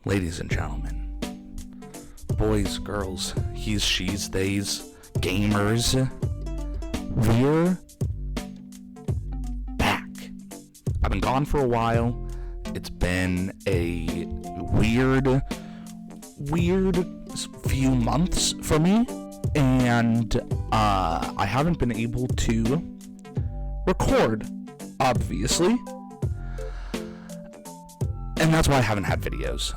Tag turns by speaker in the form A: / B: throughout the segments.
A: Ladies and gentlemen, boys, girls, he's, she's, theys, gamers, we're back. I've been gone for a while. It's been a weird few months for me, and I haven't been able to record, obviously. And that's why I haven't had videos.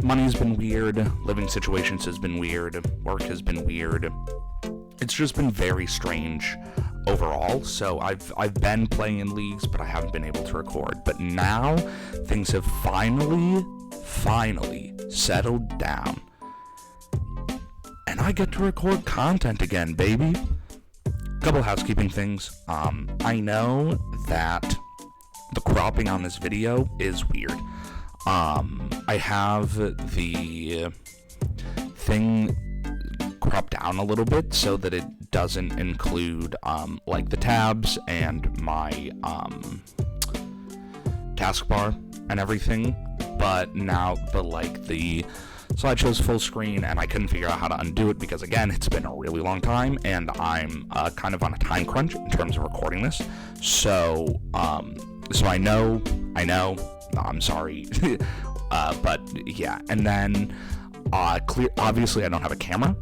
A: Money's been weird, living situations has been weird, work has been weird. It's just been very strange overall. So I've been playing in leagues, but I haven't been able to record. But now things have finally settled down. And I get to record content again, baby. Couple housekeeping things. I know that the cropping on this video is weird. I have the thing cropped down a little bit so that it doesn't include like the tabs and my taskbar and everything. But like the slideshow's full screen, and I couldn't figure out how to undo it because, again, it's been a really long time, and I'm kind of on a time crunch in terms of recording this. So I know, I'm sorry, but yeah. And then, obviously I don't have a camera.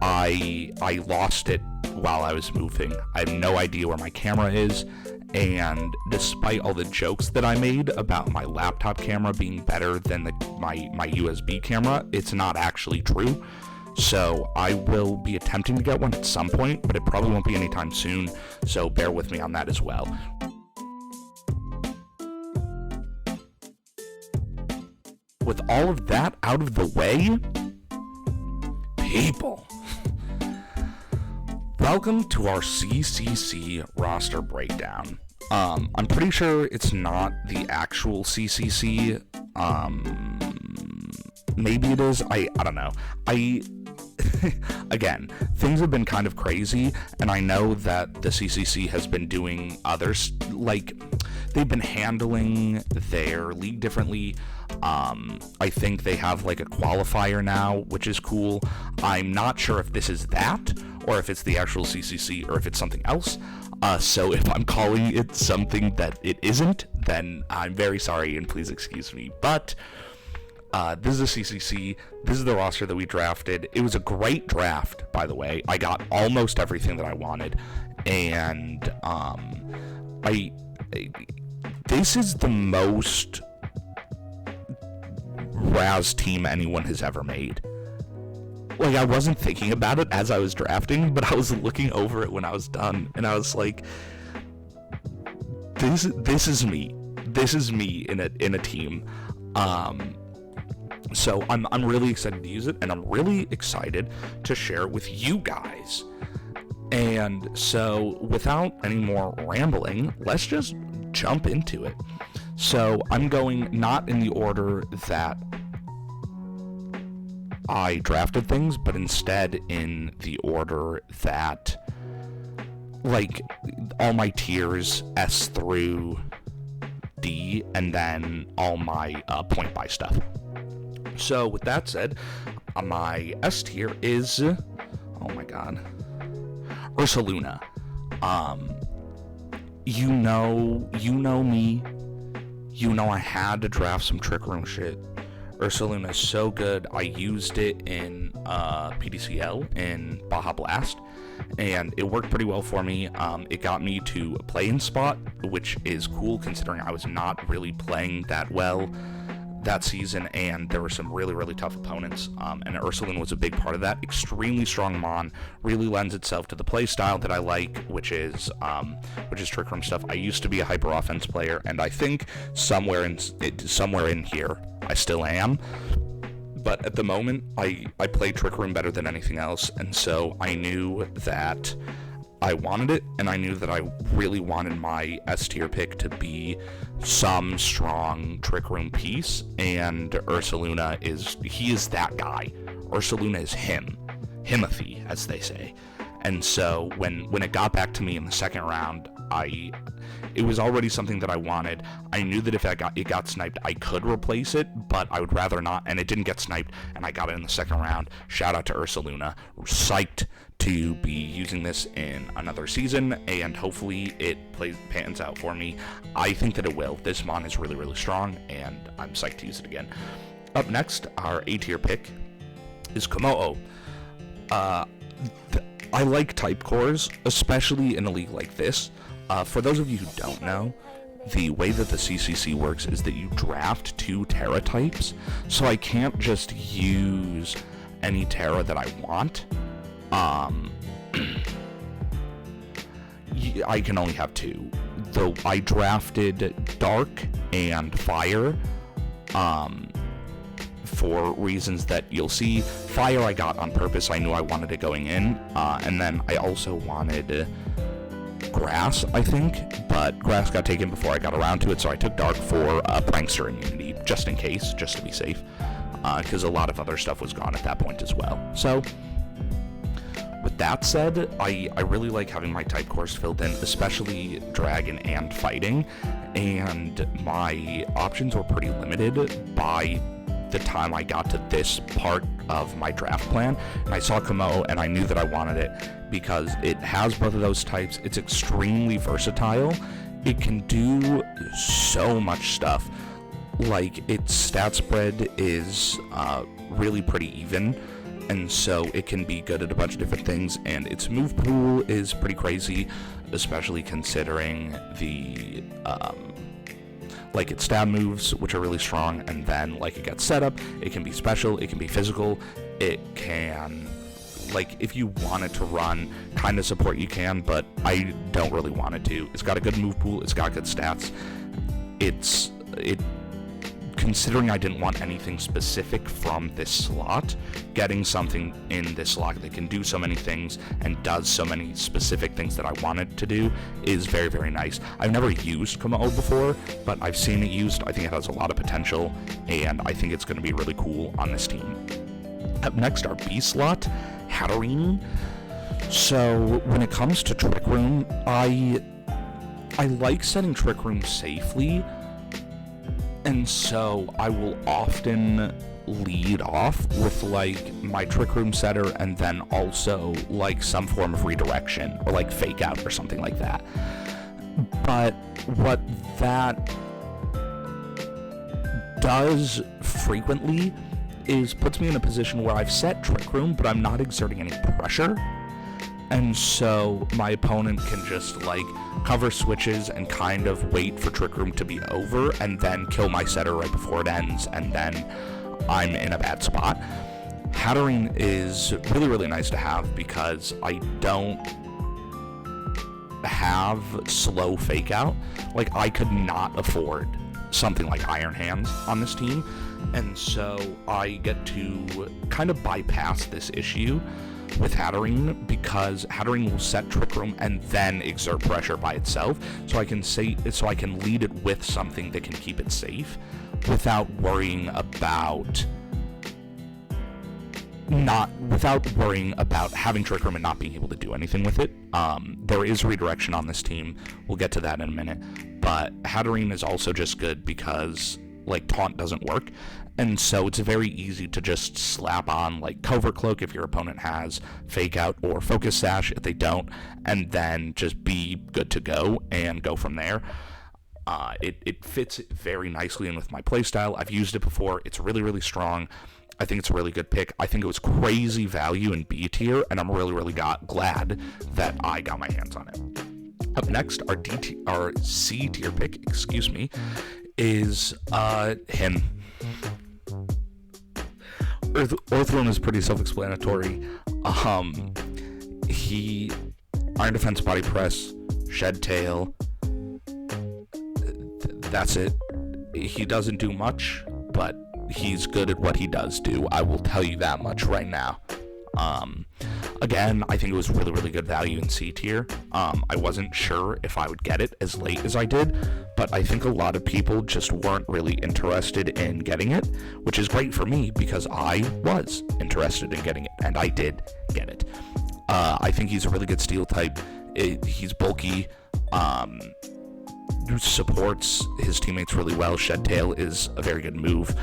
A: I lost it while I was moving. I have no idea where my camera is, and despite all the jokes that I made about my laptop camera being better than my USB camera, it's not actually true. So I will be attempting to get one at some point, but it probably won't be anytime soon, so bear with me on that as well. With all of that out of the way, people, welcome to our CCC roster breakdown. I'm pretty sure it's not the actual CCC. Maybe it is. I don't know. Again, things have been kind of crazy, and I know that the CCC has been doing others, like, they've been handling their league differently. I think they have like a qualifier now, which is cool. I'm not sure if this is that, or if it's the actual CCC, or if it's something else. So if I'm calling it something that it isn't, then I'm very sorry, and please excuse me. But this is a CCC. This is the roster that we drafted. It was a great draft, by the way. I got almost everything that I wanted, and this is the most Raz team anyone has ever made. Like, I wasn't thinking about it as I was drafting, but I was looking over it when I was done, and I was like, this is me. This is me in a team. So I'm really excited to use it, and I'm really excited to share it with you guys. And so, without any more rambling, let's just jump into it. So I'm going not in the order that I drafted things, but instead in the order that, like, all my tiers, S through D, and then all my point buy stuff. So with that said, my S tier is, oh my god, Ursaluna. You know me. You know I had to draft some Trick Room shit. Ursaluna is so good. I used it in PDCL in Baja Blast, and it worked pretty well for me. It got me to a play-in spot, which is cool considering I was not really playing that well that season, and there were some really tough opponents, and Ursaluna was a big part of that. Extremely strong mon, really lends itself to the play style that I like, which is Trick Room stuff. I used to be a hyper offense player, and I think somewhere in here I still am, but at the moment I play Trick Room better than anything else, and so I knew that I wanted it, and I knew that I really wanted my S tier pick to be some strong Trick Room piece, and Ursaluna is that guy. Ursaluna is Himothy, as they say. And so when it got back to me in the second round, it was already something that I wanted. I knew that if it got sniped, I could replace it, but I would rather not, and it didn't get sniped, and I got it in the second round. Shout out to Ursaluna. Psyched to be using this in another season, and hopefully it pans out for me. I think that it will. This mon is really, really strong, and I'm psyched to use it again. Up next, our A tier pick is Komo'o. I like type cores, especially in a league like this. For those of you who don't know, the way that the CCC works is that you draft 2 Terra types, so I can't just use any Terra that I want. I can only have 2. Though I drafted Dark and Fire, for reasons that you'll see. Fire I got on purpose. I knew I wanted it going in, and then I also wanted Grass, I think, but Grass got taken before I got around to it, so I took Dark for Prankster immunity, just in case, just to be safe, because a lot of other stuff was gone at that point as well. So, with that said, I really like having my type cores filled in, especially Dragon and Fighting, and my options were pretty limited by the time I got to this part of my draft plan, and I saw Komo'o and I knew that I wanted it because it has both of those types. It's extremely versatile. It can do so much stuff. Like, its stat spread is really pretty even, and so it can be good at a bunch of different things, and its move pool is pretty crazy, especially considering the like its stab moves, which are really strong, and then like it gets set up, it can be special, it can be physical, it can, like, if you want it to run kind of support, you can, but I don't really want it to. It's got a good move pool, it's got good stats. Considering I didn't want anything specific from this slot, getting something in this slot that can do so many things and does so many specific things that I wanted to do is very, very nice. I've never used Komo'o before, but I've seen it used. I think it has a lot of potential, and I think it's going to be really cool on this team. Up next, our B slot, Hatterene. So when it comes to Trick Room, I like setting Trick Room safely, and so I will often lead off with like my Trick Room setter and then also like some form of redirection or like fake out or something like that. But what that does frequently is puts me in a position where I've set Trick Room, but I'm not exerting any pressure. And so my opponent can just like cover switches and kind of wait for Trick Room to be over and then kill my setter right before it ends, and then I'm in a bad spot. Hatterene is really, really nice to have because I don't have slow fake out. Like, I could not afford something like Iron Hands on this team, and so I get to kind of bypass this issue with Hatterene because Hatterene will set Trick Room and then exert pressure by itself, so I can lead it with something that can keep it safe without worrying about having Trick Room and not being able to do anything with it. There is redirection on this team. We'll get to that in a minute, but Hatterene is also just good because like taunt doesn't work, and so it's very easy to just slap on like Covert Cloak if your opponent has Fake Out, or Focus Sash if they don't, and then just be good to go and go from there. It fits very nicely in with my playstyle. I've used it before. It's really, really strong. I think it's a really good pick. I think it was crazy value in B tier, and I'm really, really glad that I got my hands on it. Up next, our C tier pick, is him. Orthrone is pretty self-explanatory. He Iron Defense, Body Press, Shed Tail. That's it. He doesn't do much, but he's good at what he does do. I will tell you that much right now. Again, I think it was really, really good value in C tier. I wasn't sure if I would get it as late as I did, but I think a lot of people just weren't really interested in getting it, which is great for me because I was interested in getting it, and I did get it. I think he's a really good steel type. He's bulky, supports his teammates really well. Shed Tail is a very good move.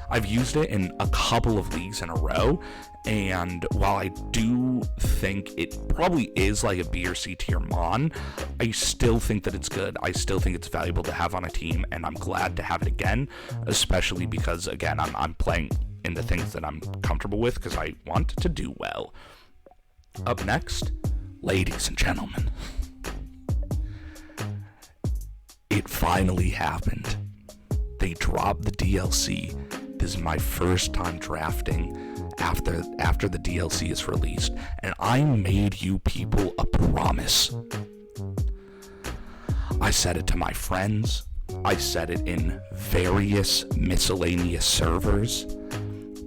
A: I've used it in a couple of leagues in a row, and while I do think it probably is like a B or C tier mon, I still think that it's good. I still think it's valuable to have on a team, and I'm glad to have it again, especially because, again, I'm playing into things that I'm comfortable with because I want to do well. Up next, ladies and gentlemen, it finally happened. They dropped the DLC. This is my first time drafting after the DLC is released, and I made you people a promise. I said it to my friends. I said it in various miscellaneous servers.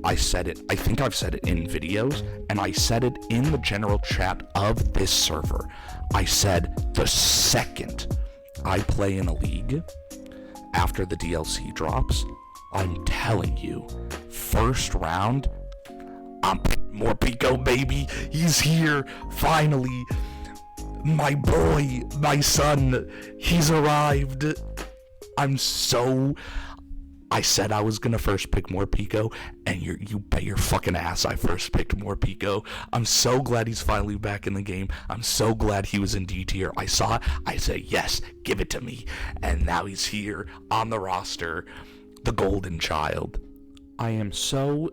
A: I think I've said it in videos, and I said it in the general chat of this server. I said the second I play in a league after the DLC drops, I'm telling you, first round, I'm picking more Pico, baby. He's here, finally. My boy, my son, he's arrived. I said I was gonna first pick more Pico, and you bet your fucking ass I first picked more Pico. I'm so glad he's finally back in the game. I'm so glad he was in D tier. I saw it, I said, yes, give it to me. And now he's here on the roster, the golden child. I am so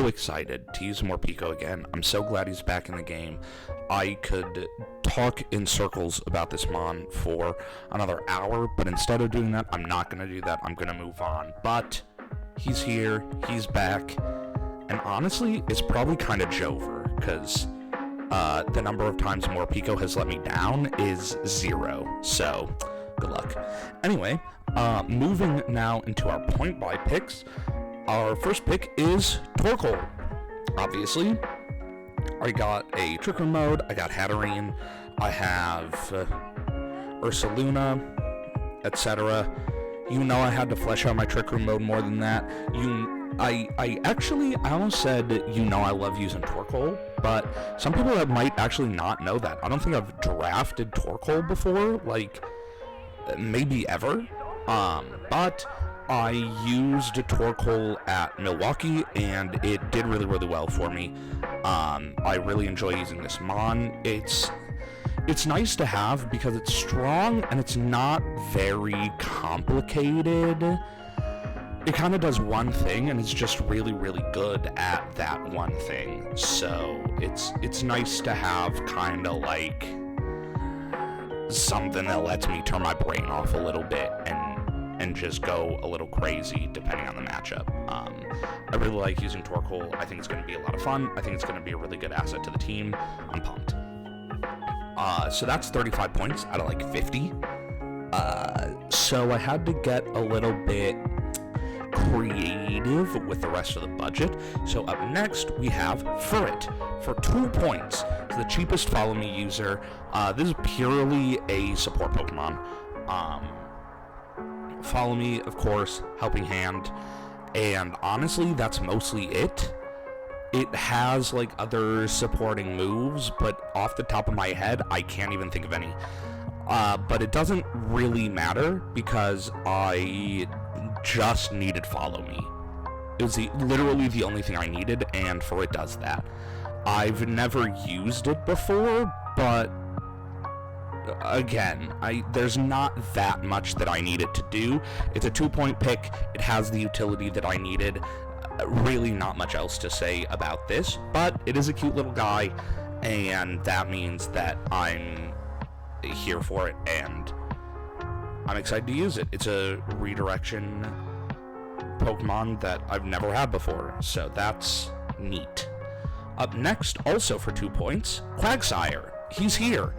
A: excited to use more Pico again. I'm so glad he's back in the game. I could talk in circles about this mon for another hour, but instead of doing that, I'm not going to do that. I'm going to move on. But he's here, he's back, and honestly, it's probably kind of joever, because the number of times more Pico has let me down is 0, so good luck. Anyway, moving now into our point buy picks. Our first pick is Torkoal. Obviously, I got a Trick Room mode, I got Hatterene, I have Ursaluna, etc. You know I had to flesh out my Trick Room mode more than that. I almost said, I love using Torkoal, but some people that might actually not know that. I don't think I've drafted Torkoal before, maybe ever, but I used Torkoal at Milwaukee, and it did really, really well for me. I really enjoy using this mon. It's nice to have because it's strong, and it's not very complicated. It kind of does one thing, and it's just really, really good at that one thing. So it's nice to have kind of like something that lets me turn my brain off a little bit and just go a little crazy depending on the matchup. I really like using Torkoal. I think it's going to be a lot of fun. I think it's going to be a really good asset to the team. I'm pumped. So that's 35 points out of 50. So I had to get a little bit creative with the rest of the budget. So up next we have Furret for 2 points. It's the cheapest follow me user. This is purely a support Pokemon. Follow me, of course, helping hand, and honestly that's mostly it. It has other supporting moves, but off the top of my head I can't even think of any. But it doesn't really matter because I just needed follow me. It was literally the only thing I needed, and Furret does that. I've never used it before, but again, there's not that much that I need it to do. It's a 2-point pick. It has the utility that I needed. Really not much else to say about this, but it is a cute little guy, and that means that I'm here for it, and I'm excited to use it. It's a redirection Pokemon that I've never had before, so that's neat. Up next, also for 2 points, Quagsire. He's here.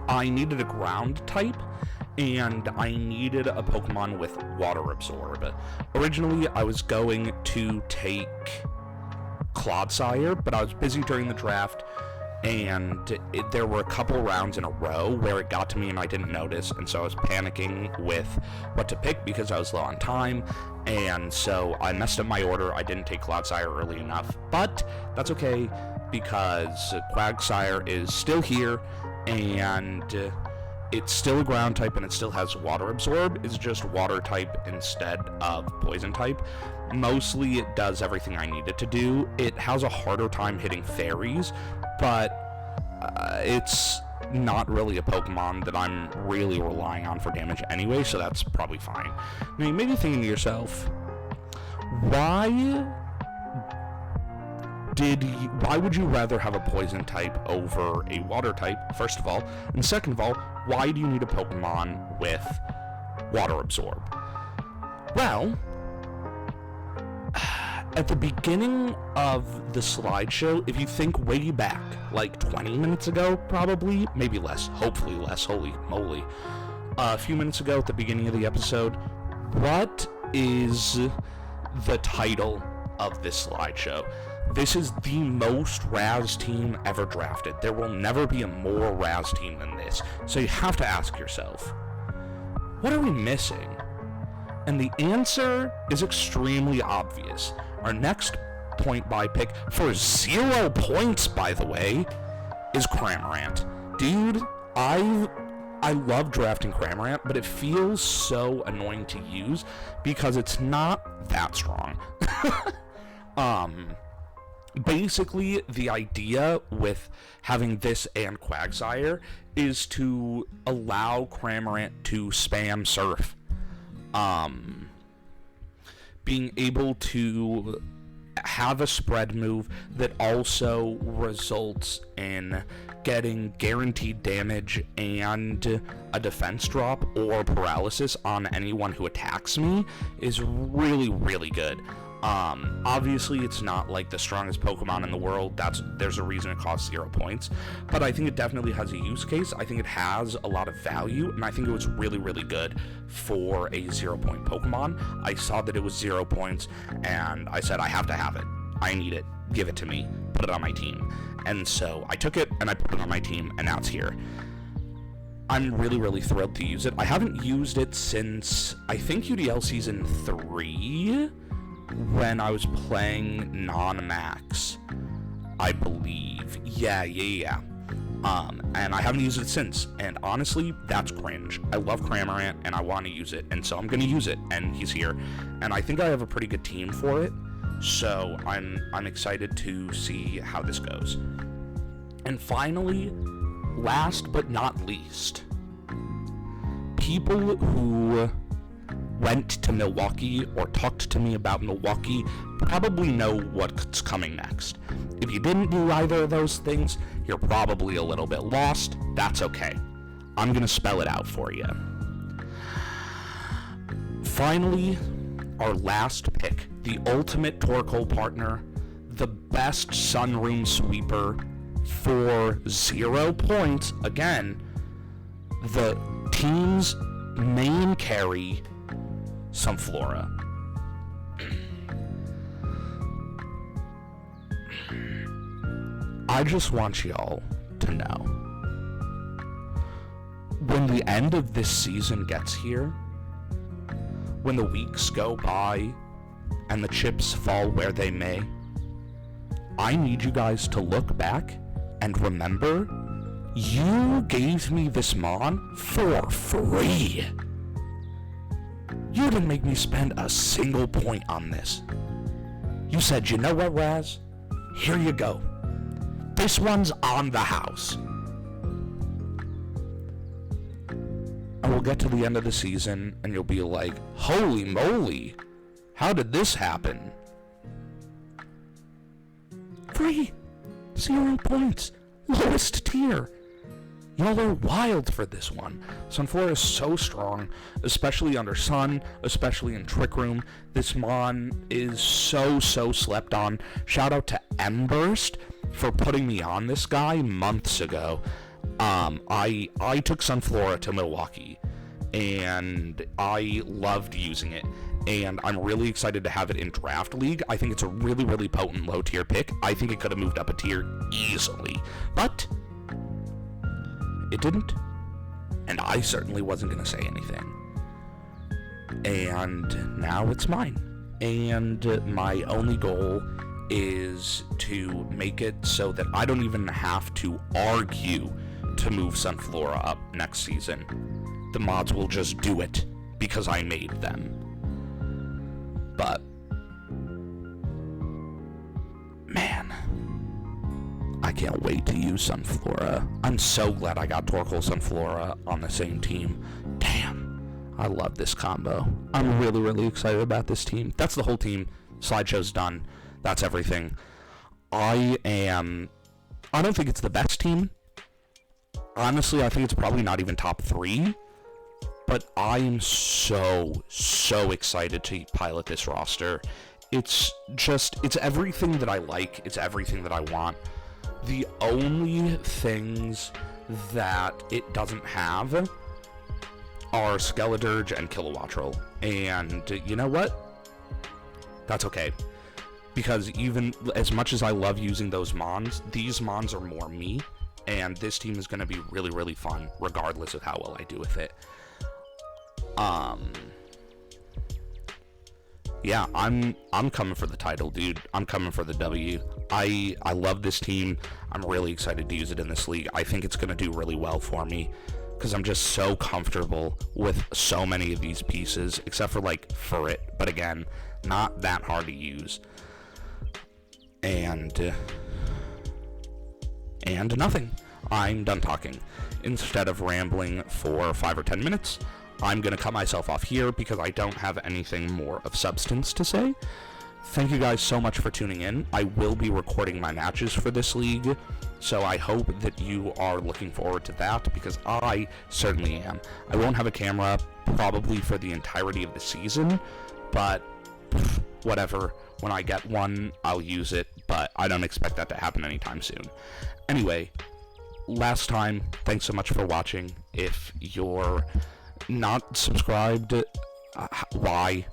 A: I needed a ground type, and I needed a Pokemon with Water Absorb. Originally, I was going to take Clodsire, but I was busy during the draft, and there were a couple rounds in a row where it got to me and I didn't notice, and so I was panicking with what to pick because I was low on time, and so I messed up my order. I didn't take Cloudsire early enough, but that's okay because Quagsire is still here, and it's still a ground type and it still has water absorb. It's just water type instead of poison type. Mostly it does everything I need it to do. It has a harder time hitting fairies, but it's not really a Pokemon that I'm really relying on for damage anyway, so that's probably fine. Now you may be thinking to yourself, why would you rather have a poison type over a water type, first of all? And second of all, why do you need a Pokemon with water absorb? Well, at the beginning of the slideshow, if you think way back, like 20 minutes ago, probably, maybe less, hopefully less, holy moly, a few minutes ago at the beginning of the episode, what is the title of this slideshow? This is the most Raz team ever drafted. There will never be a more Raz team than this. So you have to ask yourself, what are we missing? And the answer is extremely obvious. Our next point buy pick, for 0 points, by the way, is Cramorant. Dude, I love drafting Cramorant, but it feels so annoying to use because it's not that strong. Basically, the idea with having this and Quagsire is to allow Cramorant to spam Surf. Being able to have a spread move that also results in getting guaranteed damage and a defense drop or paralysis on anyone who attacks me is really, really good. Obviously it's not like the strongest Pokemon in the world. There's a reason it costs 0 points, but I think it definitely has a use case. I think it has a lot of value, and I think it was really, really good for a 0 point Pokemon. I saw that it was 0 points, and I said, I have to have it. I need it. Give it to me. Put it on my team. And so I took it, and I put it on my team, and now it's here. I'm really, really thrilled to use it. I haven't used it since, I think, UDL Season 3, when I was playing non-max, I believe. Yeah. And I haven't used it since, and honestly, that's cringe. I love Cramorant, and I want to use it, and so I'm going to use it, and he's here. And I think I have a pretty good team for it, so I'm excited to see how this goes. And finally, last but not least, people who went to Milwaukee or talked to me about Milwaukee probably know what's coming next. If you didn't do either of those things, you're probably a little bit lost. That's okay. I'm gonna spell it out for you. Finally, our last pick, the ultimate Torkoal partner, the best Sunroom sweeper for 0 points. Again, the team's main carry, Sunflora. I just want y'all to know, when the end of this season gets here, when the weeks go by and the chips fall where they may, I need you guys to look back and remember, you gave me this Mon for free. You didn't make me spend a single point on this. You said, you know what, Raz? Here you go. This one's on the house. And we'll get to the end of the season, and you'll be like, holy moly, how did this happen? Free. 0 points. Lowest tier. Y'all are wild for this one. Sunflora is so strong, especially under Sun, especially in Trick Room. This Mon is so slept on. Shout out to Emberst for putting me on this guy months ago. I took Sunflora to Milwaukee, and I loved using it. And I'm really excited to have it in Draft League. I think it's a really, really potent low-tier pick. I think it could have moved up a tier easily, but it didn't. And I certainly wasn't going to say anything. And now it's mine. And my only goal is to make it so that I don't even have to argue to move Sunflora up next season. The mods will just do it because I made them. But, man, I can't wait to use Sunflora. I'm so glad I got Torkoal Sunflora on the same team. Damn, I love this combo. I'm really, really excited about this team. That's the whole team. Slideshow's done. That's everything. I don't think it's the best team. Honestly, I think it's probably not even top 3. But I am so excited to pilot this roster. It's everything that I like. It's everything that I want. The only things that it doesn't have are Skeledirge and Kilowattrel. And you know what? That's okay. Because even as much as I love using those mons, these mons are more me. And this team is going to be really, really fun, regardless of how well I do with it. Yeah, I'm coming for the title, dude. I'm coming for the W. I love this team. I'm really excited to use it in this league. I think it's going to do really well for me because I'm just so comfortable with so many of these pieces, except for, like, Furret. But again, not that hard to use. And nothing. I'm done talking. Instead of rambling for 5 or 10 minutes, I'm going to cut myself off here because I don't have anything more of substance to say. Thank you guys so much for tuning in. I will be recording my matches for this league, so I hope that you are looking forward to that because I certainly am. I won't have a camera probably for the entirety of the season, but whatever. When I get one, I'll use it, but I don't expect that to happen anytime soon. Anyway, last time, thanks so much for watching. If you're not subscribed, why?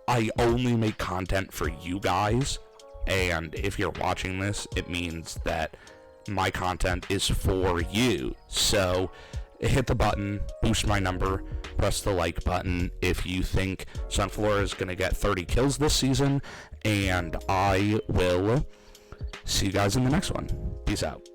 A: I only make content for you guys, and if you're watching this, it means that my content is for you. So hit the button, boost my number, press the like button if you think Sunflora is going to get 30 kills this season, and I will see you guys in the next one. Peace out.